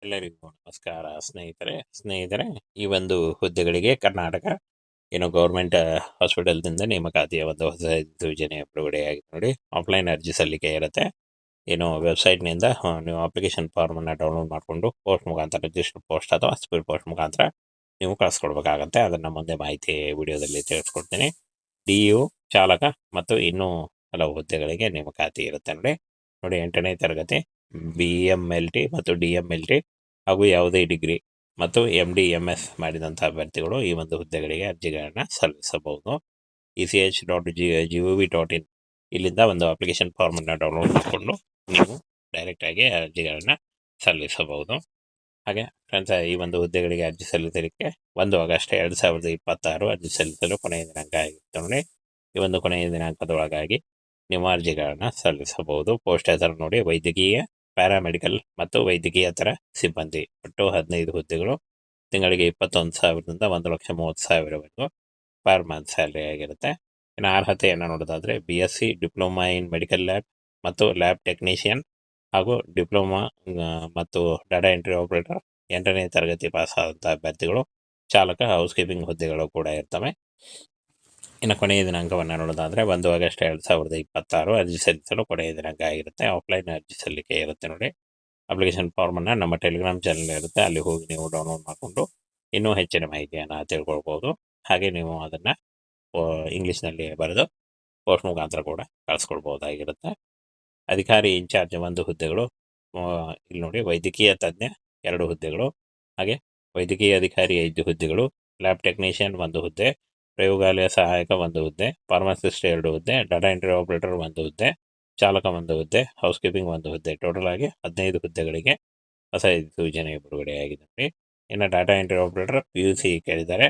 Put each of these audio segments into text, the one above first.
ಎಲ್ಲರಿಗೂ ನಮಸ್ಕಾರ ಸ್ನೇಹಿತರೆ ಈ ಒಂದು ಹುದ್ದೆಗಳಿಗೆ ಕರ್ನಾಟಕ ಗೌರ್ಮೆಂಟ್ ಹಾಸ್ಪಿಟಲ್ದಿಂದ ನೇಮಕಾತಿಯ ಒಂದು ಹೊಸ ಯೋಜನೆ ಬಿಡುಗಡೆಯಾಗಿದೆ ನೋಡಿ. ಆಫ್ಲೈನ್ ಅರ್ಜಿ ಸಲ್ಲಿಕೆ ಇರುತ್ತೆ. ವೆಬ್ಸೈಟ್ನಿಂದ ನೀವು ಅಪ್ಲಿಕೇಶನ್ ಫಾರ್ಮನ್ನು ಡೌನ್ಲೋಡ್ ಮಾಡಿಕೊಂಡು ಪೋಸ್ಟ್ ಮುಖಾಂತರ ರಿಜಿಸ್ಟರ್ ಪೋಸ್ಟ್ ಅಥವಾ ಸ್ಪೀಡ್ ಪೋಸ್ಟ್ ಮುಖಾಂತರ ನೀವು ಕಳಿಸ್ಕೊಡ್ಬೇಕಾಗತ್ತೆ. ಅದನ್ನು ಮುಂದೆ ಮಾಹಿತಿ ವಿಡಿಯೋದಲ್ಲಿ ತಿಳಿಸ್ಕೊಡ್ತೀನಿ. DU ಚಾಲಕ ಮತ್ತು ಇನ್ನೂ ಹಲವು ಹುದ್ದೆಗಳಿಗೆ ನೇಮಕಾತಿ ಇರುತ್ತೆ ನೋಡಿ. 8ನೇ ತರಗತಿ BMLT ಮತ್ತು DMLT ಹಾಗೂ ಯಾವುದೇ ಡಿಗ್ರಿ ಮತ್ತು MD MS ಮಾಡಿದಂಥ ಅಭ್ಯರ್ಥಿಗಳು ಈ ಒಂದು ಹುದ್ದೆಗಳಿಗೆ ಅರ್ಜಿಗಳನ್ನು ಸಲ್ಲಿಸಬಹುದು. ECH.gov.in ಇಲ್ಲಿಂದ ಒಂದು ಅಪ್ಲಿಕೇಶನ್ ಫಾರ್ಮನ್ನು ಡೌನ್ಲೋಡ್ ಮಾಡಿಕೊಂಡು ನೀವು ಡೈರೆಕ್ಟಾಗಿ ಅರ್ಜಿಗಳನ್ನು ಸಲ್ಲಿಸಬಹುದು. ಹಾಗೆ ಫ್ರೆಂಡ್ಸ್, ಈ ಒಂದು ಹುದ್ದೆಗಳಿಗೆ ಅರ್ಜಿ ಸಲ್ಲಿಸಲಿಕ್ಕೆ 1 ಆಗಸ್ಟ್ 2026 ಅರ್ಜಿ ಸಲ್ಲಿಸಲು ಕೊನೆಯ ದಿನಾಂಕ ಆಗಿತ್ತು ನೋಡಿ. ಈ ಒಂದು ಕೊನೆಯ ದಿನಾಂಕದೊಳಗಾಗಿ ನಿಮ್ಮ ಅರ್ಜಿಗಳನ್ನು ಸಲ್ಲಿಸಬಹುದು. ಪೋಸ್ಟ್ ಹೆಸರು ನೋಡಿ, ವೈದ್ಯಕೀಯ, ಪ್ಯಾರಾಮೆಡಿಕಲ್ ಮತ್ತು ವೈದ್ಯಕೀಯೇತರ ಸಿಬ್ಬಂದಿ. ಒಟ್ಟು 15 ಹುದ್ದೆಗಳು. ತಿಂಗಳಿಗೆ 21,000ದಿಂದ 1,30,000ವರೆಗೂ ಪರ್ ಮಂತ್ ಸ್ಯಾಲ್ರಿ ಆಗಿರುತ್ತೆ. ಇನ್ನು ಅರ್ಹತೆಯನ್ನು ನೋಡೋದಾದರೆ BSc diploma in medical lab ಮತ್ತು ಲ್ಯಾಬ್ ಟೆಕ್ನಿಷಿಯನ್ ಹಾಗೂ ಡಿಪ್ಲೊಮಾ ಮತ್ತು ಡಾಟಾ ಎಂಟ್ರಿ ಆಪರೇಟರ್ 8ನೇ ತರಗತಿ ಪಾಸ್ ಆದಂಥ ಅಭ್ಯರ್ಥಿಗಳು. ಚಾಲಕ, ಹೌಸ್ ಕೀಪಿಂಗ್ ಹುದ್ದೆಗಳು ಕೂಡ ಇರ್ತವೆ. ಇನ್ನು ಕೊನೆಯ ದಿನಾಂಕವನ್ನು ನೋಡೋದಾದರೆ 1 ಆಗಸ್ಟ್ 2026 ಅರ್ಜಿ ಸಲ್ಲಿಸಲು ಕೊನೆಯ ದಿನಾಂಕ ಆಗಿರುತ್ತೆ. ಆಫ್ಲೈನ್ ಅರ್ಜಿ ಸಲ್ಲಿಕೆ ಇರುತ್ತೆ ನೋಡಿ. ಅಪ್ಲಿಕೇಶನ್ ಫಾರ್ಮನ್ನು ನಮ್ಮ ಟೆಲಿಗ್ರಾಮ್ ಚಾನಲ್ ಇರುತ್ತೆ, ಅಲ್ಲಿ ಹೋಗಿ ನೀವು ಡೌನ್ಲೋಡ್ ಮಾಡಿಕೊಂಡು ಇನ್ನೂ ಹೆಚ್ಚಿನ ಮಾಹಿತಿಯನ್ನು ತಿಳ್ಕೊಳ್ಬೋದು. ಹಾಗೆ ನೀವು ಅದನ್ನು ಇಂಗ್ಲೀಷ್ನಲ್ಲಿ ಬರೆದು ಪೋಸ್ಟ್ ಮುಖಾಂತರ ಕೂಡ ಕಳಿಸ್ಕೊಳ್ಬೋದಾಗಿರುತ್ತೆ. ಅಧಿಕಾರಿ ಇನ್ಚಾರ್ಜ್ 1 ಹುದ್ದೆಗಳು. ಇಲ್ಲಿ ನೋಡಿ, ವೈದ್ಯಕೀಯ ತಜ್ಞ 2 ಹುದ್ದೆಗಳು, ಹಾಗೆ ವೈದ್ಯಕೀಯ ಅಧಿಕಾರಿ 5 ಹುದ್ದೆಗಳು, ಲ್ಯಾಬ್ ಟೆಕ್ನಿಷಿಯನ್ 1 ಹುದ್ದೆ, ಪ್ರಯೋಗಾಲಯ ಸಹಾಯಕ 1 ಹುದ್ದೆ, ಫಾರ್ಮಸಿಸ್ಟ್ 2 ಹುದ್ದೆ, ಡಾಟಾ ಎಂಟ್ರಿ ಆಪರೇಟರ್ 1 ಹುದ್ದೆ, ಚಾಲಕ 1 ಹುದ್ದೆ, ಹೌಸ್ ಕೀಪಿಂಗ್ 1 ಹುದ್ದೆ. ಟೋಟಲ್ ಆಗಿ 15 ಹುದ್ದೆಗಳಿಗೆ ಹೊಸ ಯೋಜನೆ ಬಿಡುಗಡೆಯಾಗಿದೆ. ಇನ್ನು ಡಾಟಾ ಎಂಟ್ರಿ ಆಪರೇಟರ್ PUC ಕೇಳಿದ್ದಾರೆ.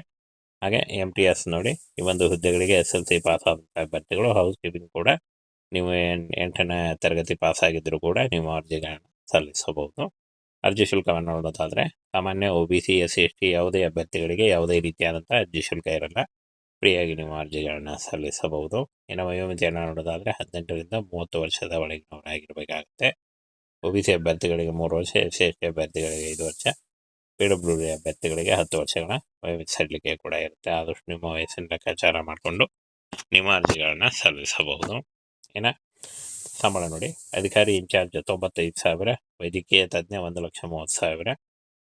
ಹಾಗೆ MTS ನೋಡಿ, ಈ ಒಂದು ಹುದ್ದೆಗಳಿಗೆ SLC ಪಾಸ್ ಆದಂಥ ಅಭ್ಯರ್ಥಿಗಳು. ಹೌಸ್ ಕೀಪಿಂಗ್ ಕೂಡ ನೀವು 8ನೇ ತರಗತಿ ಪಾಸ್ ಆಗಿದ್ದರೂ ಕೂಡ ನೀವು ಅರ್ಜಿಗಳನ್ನು ಸಲ್ಲಿಸಬಹುದು. ಅರ್ಜಿ ಶುಲ್ಕವನ್ನು ನೋಡೋದಾದರೆ ಸಾಮಾನ್ಯ OBC SC ST ಯಾವುದೇ ಅಭ್ಯರ್ಥಿಗಳಿಗೆ ಯಾವುದೇ ರೀತಿಯಾದಂಥ ಅರ್ಜಿ ಶುಲ್ಕ ಇರಲ್ಲ. ಫ್ರೀಯಾಗಿ ನೀವು ಅರ್ಜಿಗಳನ್ನು ಸಲ್ಲಿಸಬಹುದು. ಇನ್ನು ವಯೋಮಿತಿಯನ್ನು ನೋಡೋದಾದರೆ 18ರಿಂದ 30 ವರ್ಷದ ಒಳಗಿನವರಾಗಿರಬೇಕಾಗುತ್ತೆ. OBC ಅಭ್ಯರ್ಥಿಗಳಿಗೆ 3 ವರ್ಷ, SC ST ಅಭ್ಯರ್ಥಿಗಳಿಗೆ 5 ವರ್ಷ, PWD ಅಭ್ಯರ್ಥಿಗಳಿಗೆ 10 ವರ್ಷಗಳ ವಯೋಮಿತಿ ಸಡಿಲಿಕೆ ಕೂಡ ಇರುತ್ತೆ. ಆದಷ್ಟು ನಿಮ್ಮ ವಯಸ್ಸಿನ ಲೆಕ್ಕಾಚಾರ ಮಾಡಿಕೊಂಡು ನಿಮ್ಮ ಅರ್ಜಿಗಳನ್ನು ಸಲ್ಲಿಸಬಹುದು. ಇನ್ನು ಸಂಬಳ ನೋಡಿ, ಅಧಿಕಾರಿ ಇನ್ಚಾರ್ಜ್ 95,000, ವೈದ್ಯಕೀಯ ತಜ್ಞ 1,30,000,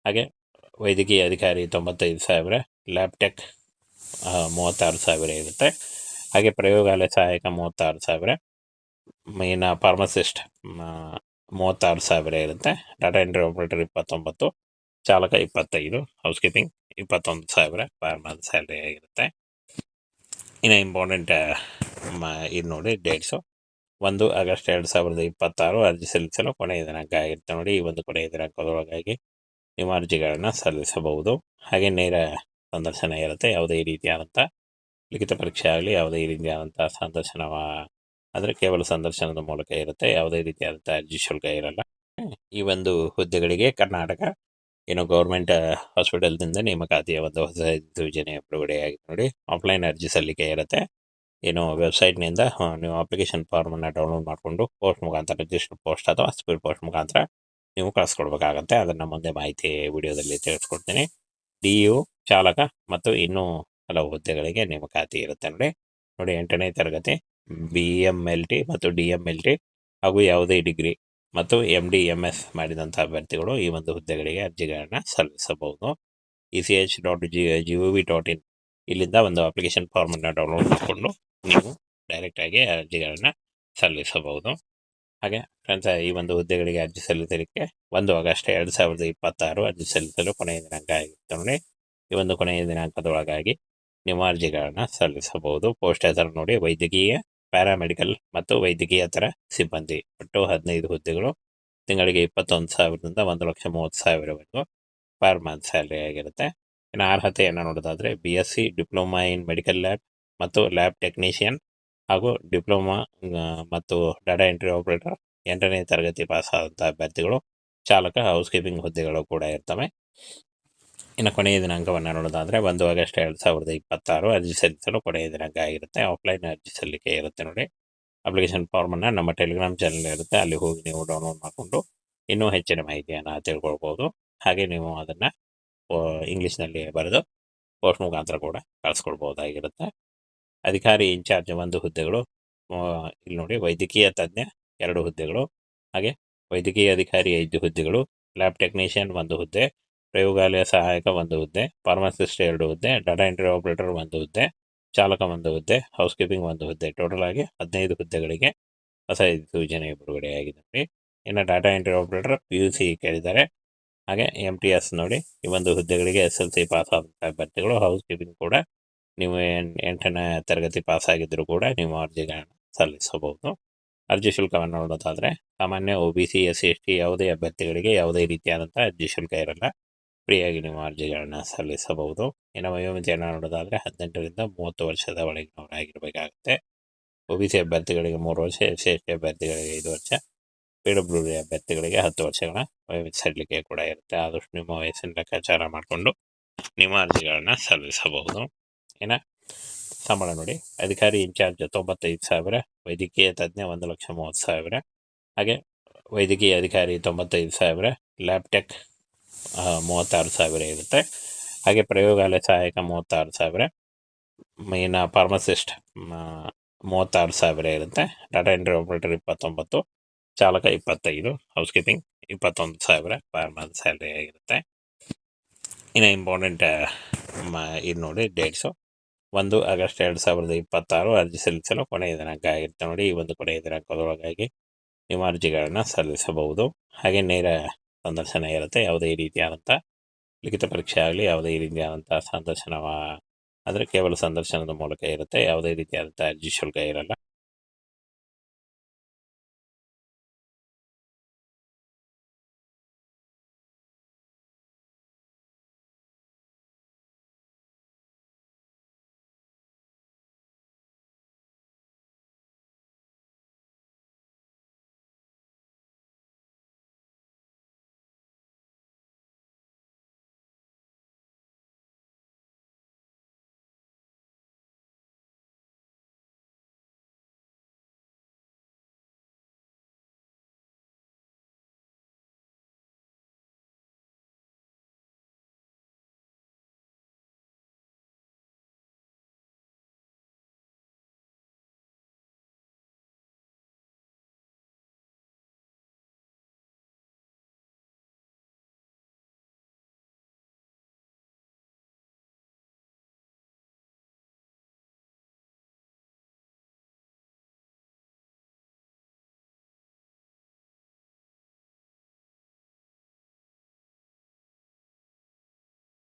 ಹಾಗೆ ವೈದ್ಯಕೀಯ ಅಧಿಕಾರಿ 95,000, ಲ್ಯಾಬ್ ಟೆಕ್ 36,000 ಇರುತ್ತೆ. ಹಾಗೆ ಪ್ರಯೋಗಾಲಯ ಸಹಾಯಕ 36,000, ಇನ್ನು ಫಾರ್ಮಸಿಸ್ಟ್ 36,000 ಇರುತ್ತೆ. ಡಾಟಾ ಎಂಟ್ರಿ ಆಪರೇಟರ್ 29, ಚಾಲಕ 25, house keeping 21,000 per month salary ಆಗಿರುತ್ತೆ. ಇನ್ನು ಇಂಪಾರ್ಟೆಂಟ್ ಇದು ನೋಡಿ, ಡೇಟ್ಸು 1 ಆಗಸ್ಟ್ 2026 ಅರ್ಜಿ ಸಲ್ಲಿಸಲು ಕೊನೆಯ ದಿನಾಂಕ ಆಗಿರುತ್ತೆ ನೋಡಿ. ಈ ಒಂದು ಕೊನೆಯ ದಿನಾಂಕದೊಳಗಾಗಿ ನಿಮ್ಮ ಅರ್ಜಿಗಳನ್ನು ಸಲ್ಲಿಸಬಹುದು. ಹಾಗೆ ನೇರ ಸಂದರ್ಶನ ಇರುತ್ತೆ. ಯಾವುದೇ ರೀತಿಯಾದಂಥ ಲಿಖಿತ ಪರೀಕ್ಷೆ ಆಗಲಿ, ಯಾವುದೇ ರೀತಿಯಾದಂಥ ಸಂದರ್ಶನ ಅಂದರೆ ಕೇವಲ ಸಂದರ್ಶನದ ಮೂಲಕ ಇರುತ್ತೆ. ಯಾವುದೇ ರೀತಿಯಾದಂಥ ಅರ್ಜಿ ಶುಲ್ಕ ಇರಲ್ಲ. ಈ ಒಂದು ಹುದ್ದೆಗಳಿಗೆ ಕರ್ನಾಟಕ ಗೌರ್ಮೆಂಟ್ ಹಾಸ್ಪಿಟಲ್ದಿಂದ ನೇಮಕಾತಿಯ ಒಂದು ಹೊಸ ಯೋಜನೆ ಬಿಡುಗಡೆಯಾಗಿದೆ ನೋಡಿ. ಆಫ್ಲೈನ್ ಅರ್ಜಿ ಸಲ್ಲಿಕೆ ಇರುತ್ತೆ. ವೆಬ್ಸೈಟ್ನಿಂದ ನೀವು ಅಪ್ಲಿಕೇಶನ್ ಫಾರ್ಮನ್ನು ಡೌನ್ಲೋಡ್ ಮಾಡಿಕೊಂಡು ಪೋಸ್ಟ್ ಮುಖಾಂತರ ರಿಜಿಸ್ಟರ್ ಪೋಸ್ಟ್ ಅಥವಾ ಸ್ಪೀಡ್ ಪೋಸ್ಟ್ ಮುಖಾಂತರ ನೀವು ಕಳಿಸ್ಕೊಡ್ಬೇಕಾಗತ್ತೆ. ಅದನ್ನು ಮುಂದೆ ಮಾಹಿತಿ ವಿಡಿಯೋದಲ್ಲಿ ತಿಳಿಸ್ಕೊಡ್ತೀನಿ. DU ಚಾಲಕ ಮತ್ತು ಇನ್ನೂ ಹಲವು ಹುದ್ದೆಗಳಿಗೆ ನೇಮಕಾತಿ ಇರುತ್ತೆ ನೋಡಿ. 8ನೇ ತರಗತಿ BMLT ಮತ್ತು DMLT ಹಾಗೂ ಯಾವುದೇ ಡಿಗ್ರಿ ಮತ್ತು MD MS ಮಾಡಿದಂಥ ಅಭ್ಯರ್ಥಿಗಳು ಈ ಒಂದು ಹುದ್ದೆಗಳಿಗೆ ಅರ್ಜಿಗಳನ್ನು ಸಲ್ಲಿಸಬಹುದು. ECH.gov.in ಇಲ್ಲಿಂದ ಒಂದು ಅಪ್ಲಿಕೇಶನ್ ಫಾರ್ಮನ್ನು ಡೌನ್ಲೋಡ್ ಮಾಡಿಕೊಂಡು ನೀವು ಡೈರೆಕ್ಟಾಗಿ ಅರ್ಜಿಗಳನ್ನು ಸಲ್ಲಿಸಬಹುದು. ಹಾಗೆ ಫ್ರೆಂಡ್ಸ್, ಈ ಒಂದು ಹುದ್ದೆಗಳಿಗೆ ಅರ್ಜಿ ಸಲ್ಲಿಸಲಿಕ್ಕೆ 1 ಆಗಸ್ಟ್ 2026 ಅರ್ಜಿ ಸಲ್ಲಿಸಲು ಕೊನೆಯ ದಿನಾಂಕ ಆಗಿತ್ತು ನೋಡಿ. ಈ ಒಂದು ಕೊನೆಯ ದಿನಾಂಕದೊಳಗಾಗಿ ನಿಮ್ಮ ಅರ್ಜಿಗಳನ್ನು ಸಲ್ಲಿಸಬಹುದು. ಪೋಸ್ಟ್ ಹೆಸರು ನೋಡಿ, ವೈದ್ಯಕೀಯ, ಪ್ಯಾರಾಮೆಡಿಕಲ್ ಮತ್ತು ವೈದ್ಯಕೀಯೇತರ ಸಿಬ್ಬಂದಿ. ಒಟ್ಟು 15 ಹುದ್ದೆಗಳು. ತಿಂಗಳಿಗೆ 21,000ದಿಂದ 1,30,000ವರೆಗೂ ಪರ್ ಮಂತ್ ಸ್ಯಾಲ್ರಿ ಆಗಿರುತ್ತೆ. ಇನ್ನು ಅರ್ಹತೆಯನ್ನು ನೋಡೋದಾದರೆ BSc diploma in medical lab ಮತ್ತು ಲ್ಯಾಬ್ ಟೆಕ್ನಿಷಿಯನ್ ಹಾಗೂ ಡಿಪ್ಲೊಮಾ ಮತ್ತು ಡಾಟಾ ಎಂಟ್ರಿ ಆಪರೇಟರ್ 8ನೇ ತರಗತಿ ಪಾಸ್ ಆದಂಥ ಅಭ್ಯರ್ಥಿಗಳು. ಚಾಲಕ, ಹೌಸ್ ಕೀಪಿಂಗ್ ಹುದ್ದೆಗಳು ಕೂಡ ಇರ್ತವೆ. ಇನ್ನು ಕೊನೆಯ ದಿನಾಂಕವನ್ನು ನೋಡೋದಾದರೆ 1 ಆಗಸ್ಟ್ 2026 ಅರ್ಜಿ ಸಲ್ಲಿಸಲು ಕೊನೆಯ ದಿನಾಂಕ ಆಗಿರುತ್ತೆ. ಆಫ್ಲೈನ್ ಅರ್ಜಿ ಸಲ್ಲಿಕೆ ಇರುತ್ತೆ ನೋಡಿ. ಅಪ್ಲಿಕೇಶನ್ ಫಾರ್ಮನ್ನು ನಮ್ಮ ಟೆಲಿಗ್ರಾಮ್ ಚಾನಲ್ ಇರುತ್ತೆ, ಅಲ್ಲಿ ಹೋಗಿ ನೀವು ಡೌನ್ಲೋಡ್ ಮಾಡಿಕೊಂಡು ಇನ್ನೂ ಹೆಚ್ಚಿನ ಮಾಹಿತಿಯನ್ನು ತಿಳ್ಕೊಳ್ಬೋದು. ಹಾಗೆ ನೀವು ಅದನ್ನು ಇಂಗ್ಲೀಷ್ನಲ್ಲಿ ಬರೆದು ಪೋಸ್ಟ್ ಮುಖಾಂತರ ಕೂಡ ಕಳಿಸ್ಕೊಡ್ಬೋದಾಗಿರುತ್ತೆ. ಅಧಿಕಾರಿ ಇನ್ಚಾರ್ಜ್ 1 ಹುದ್ದೆಗಳು. ಇಲ್ಲಿ ನೋಡಿ, ವೈದ್ಯಕೀಯ ತಜ್ಞ 2 ಹುದ್ದೆಗಳು, ಹಾಗೆ ವೈದ್ಯಕೀಯ ಅಧಿಕಾರಿ 5 ಹುದ್ದೆಗಳು, ಲ್ಯಾಬ್ ಟೆಕ್ನಿಷಿಯನ್ 1 ಹುದ್ದೆ, ಪ್ರಯೋಗಾಲಯ ಸಹಾಯಕ 1 ಹುದ್ದೆ, ಫಾರ್ಮಸಿಸ್ಟ್ 2 ಹುದ್ದೆ, ಡಾಟಾ ಎಂಟ್ರಿ ಆಪರೇಟರ್ 1 ಹುದ್ದೆ, ಚಾಲಕ 1 ಹುದ್ದೆ, ಹೌಸ್ ಕೀಪಿಂಗ್ 1 ಹುದ್ದೆ. ಟೋಟಲ್ ಆಗಿ 15 ಹುದ್ದೆಗಳಿಗೆ ಹೊಸ ಸೂಚನೆ ಬಿಡುಗಡೆಯಾಗಿದೆ. ಇನ್ನು ಡಾಟಾ ಎಂಟ್ರಿ ಆಪರೇಟರ್ PUC ಕೇಳಿದ್ದಾರೆ. ಹಾಗೆ MTS ನೋಡಿ, ಈ 1 ಹುದ್ದೆಗಳಿಗೆ SLC ಪಾಸ್ ಆದಂಥ ಅಭ್ಯರ್ಥಿಗಳು. ಹೌಸ್ ಕೀಪಿಂಗ್ ಕೂಡ ನೀವು 8ನೇ ತರಗತಿ ಪಾಸ್ ಆಗಿದ್ದರೂ ಕೂಡ ನೀವು ಅರ್ಜಿಗಳನ್ನು ಸಲ್ಲಿಸಬಹುದು. ಅರ್ಜಿ ಶುಲ್ಕವನ್ನು ನೋಡೋದಾದರೆ, ಸಾಮಾನ್ಯ OBC SC ST ಯಾವುದೇ ಅಭ್ಯರ್ಥಿಗಳಿಗೆ ಯಾವುದೇ ರೀತಿಯಾದಂಥ ಅರ್ಜಿ ಶುಲ್ಕ ಇರಲ್ಲ. ಫ್ರೀಯಾಗಿ ನೀವು ಅರ್ಜಿಗಳನ್ನು ಸಲ್ಲಿಸಬಹುದು. ಇನ್ನು ವಯೋಮಿತಿಯನ್ನು ನೋಡೋದಾದರೆ 18ರಿಂದ 30 ವರ್ಷದ ಒಳಗಿನವರಾಗಿರಬೇಕಾಗುತ್ತೆ. OBC ಅಭ್ಯರ್ಥಿಗಳಿಗೆ 3 ವರ್ಷ, SC ST ಅಭ್ಯರ್ಥಿಗಳಿಗೆ 5 ವರ್ಷ, PWD ಅಭ್ಯರ್ಥಿಗಳಿಗೆ 10 ವರ್ಷಗಳ ವಯೋಮಿತಿ ಸಡಿಲಿಕೆ ಕೂಡ ಇರುತ್ತೆ. ಆದಷ್ಟು ನಿಮ್ಮ ವಯಸ್ಸಿನ ಲೆಕ್ಕಾಚಾರ ಮಾಡಿಕೊಂಡು ನಿಮ್ಮ ಅರ್ಜಿಗಳನ್ನು ಸಲ್ಲಿಸಬಹುದು. ಇನ್ನು ಸಂಬಳ ನೋಡಿ, ಅಧಿಕಾರಿ ಇನ್ಚಾರ್ಜ್ 95,000, ವೈದ್ಯಕೀಯ ತಜ್ಞ 1,30,000, ಹಾಗೆ ವೈದ್ಯಕೀಯ ಅಧಿಕಾರಿ 95,000, ಲ್ಯಾಬ್ ಟೆಕ್ 36,000 ಇರುತ್ತೆ. ಹಾಗೆ ಪ್ರಯೋಗಾಲಯ ಸಹಾಯಕ 36,000, ಇನ್ನು ಫಾರ್ಮಸಿಸ್ಟ್ 36,000 ಇರುತ್ತೆ. ಡಾಟಾ ಎಂಟ್ರಿ ಆಪರೇಟರ್ 29, ಚಾಲಕ 25, house keeping 21,000 per month salary ಆಗಿರುತ್ತೆ. ಇನ್ನು ಇಂಪಾರ್ಟೆಂಟ್ ಇದು ನೋಡಿ, ಡೇಟ್ಸು 1 ಆಗಸ್ಟ್ 2026 ಅರ್ಜಿ ಸಲ್ಲಿಸಲು ಕೊನೆಯ ದಿನಾಂಕ ಆಗಿರುತ್ತೆ. ನೋಡಿ, ಈ ಒಂದು ಕೊನೆಯ ದಿನಾಂಕದೊಳಗಾಗಿ ನಿಮ್ಮ ಅರ್ಜಿಗಳನ್ನು ಸಲ್ಲಿಸಬಹುದು. ಹಾಗೆ ನೇರ ಸಂದರ್ಶನ ಇರುತ್ತೆ. ಯಾವುದೇ ರೀತಿಯಾದಂಥ ಲಿಖಿತ ಪರೀಕ್ಷೆ ಆಗಲಿ, ಯಾವುದೇ ರೀತಿಯಾದಂಥ ಸಂದರ್ಶನ ಅಂದರೆ ಕೇವಲ ಸಂದರ್ಶನದ ಮೂಲಕ ಇರುತ್ತೆ. ಯಾವುದೇ ರೀತಿಯಾದಂಥ ಅರ್ಜಿ ಶುಲ್ಕ ಇರಲ್ಲ.